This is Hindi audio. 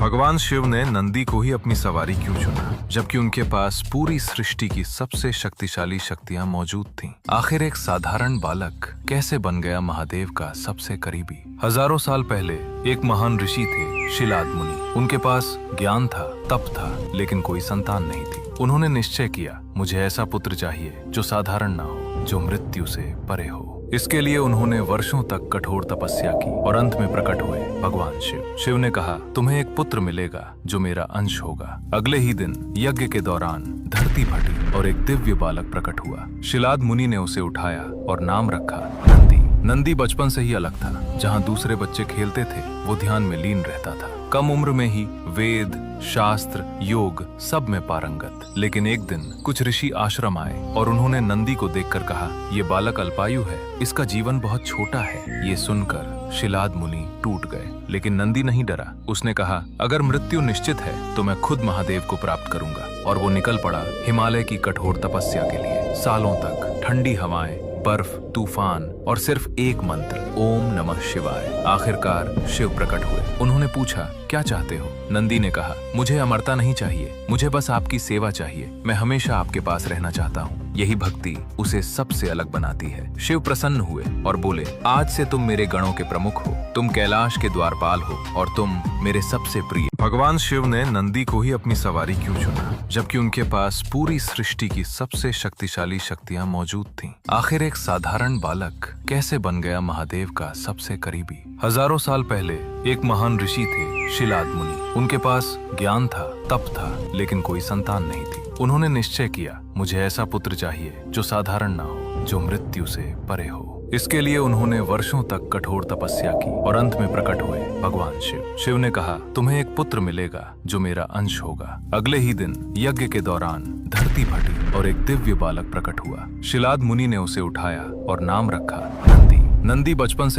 भगवान शिव ने नंदी को ही अपनी सवारी क्यों चुना, जबकि उनके पास पूरी सृष्टि की सबसे शक्तिशाली शक्तियां मौजूद थीं? आखिर एक साधारण बालक कैसे बन गया महादेव का सबसे करीबी? हजारों साल पहले एक महान ऋषि थे, शिलाद मुनि। उनके पास ज्ञान था, तप था, लेकिन कोई संतान नहीं थी। उन्होंने निश्चय किया, मुझे ऐसा पुत्र चाहिए जो साधारण ना हो, जो मृत्यु से परे हो। इसके लिए उन्होंने वर्षों तक कठोर तपस्या की और अंत में प्रकट हुए भगवान शिव। शिव ने कहा, तुम्हें एक पुत्र मिलेगा जो मेरा अंश होगा। अगले ही दिन यज्ञ के दौरान धरती फटी और एक दिव्य बालक प्रकट हुआ। शिलाद मुनि ने उसे उठाया और नाम रखा नंदी। नंदी बचपन से ही अलग था। जहाँ दूसरे बच्चे खेलते थे, वो ध्यान में लीन रहता था। कम उम्र में ही वेद, शास्त्र, योग सब में पारंगत। लेकिन एक दिन कुछ ऋषि आश्रम आए और उन्होंने नंदी को देखकर कहा, ये बालक अल्पायु है, इसका जीवन बहुत छोटा है। ये सुनकर शिलाद मुनि टूट गए, लेकिन नंदी नहीं डरा। उसने कहा, अगर मृत्यु निश्चित है तो मैं खुद महादेव को प्राप्त करूंगा। और वो निकल पड़ा हिमालय की कठोर तपस्या के लिए। सालों तक ठंडी हवाएं, बर्फ, तूफान और सिर्फ एक मंत्र, ओम नमः शिवाय। आखिरकार शिव प्रकट हुए। उन्होंने पूछा, क्या चाहते हो? नंदी ने कहा, मुझे अमरता नहीं चाहिए, मुझे बस आपकी सेवा चाहिए। मैं हमेशा आपके पास रहना चाहता हूँ। यही भक्ति उसे सबसे अलग बनाती है। शिव प्रसन्न हुए और बोले, आज से तुम मेरे गणों के प्रमुख हो, तुम कैलाश के द्वारपाल हो और तुम मेरे सबसे प्रिय। भगवान शिव ने नंदी को ही अपनी सवारी क्यों चुना, जबकि उनके पास पूरी सृष्टि की सबसे शक्तिशाली शक्तियां मौजूद थीं? आखिर एक साधारण बालक कैसे बन गया महादेव का सबसे करीबी? हजारों साल पहले एक महान ऋषि थे, शिलाद मुनि। उनके पास ज्ञान था, तप था, लेकिन कोई संतान नहीं थी। उन्होंने निश्चय किया, मुझे ऐसा पुत्र चाहिए जो साधारण ना हो, जो मृत्यु से परे हो। इसके लिए उन्होंने वर्षों तक कठोर तपस्या की और अंत में प्रकट हुए भगवान शिव। शिव ने कहा, तुम्हें एक पुत्र मिलेगा जो मेरा अंश होगा। अगले ही दिन यज्ञ के दौरान धरती फटी और एक दिव्य बालक प्रकट हुआ। शिलाद मुनि ने उसे उठाया और नाम रखा नंदी। नंदी बचपन से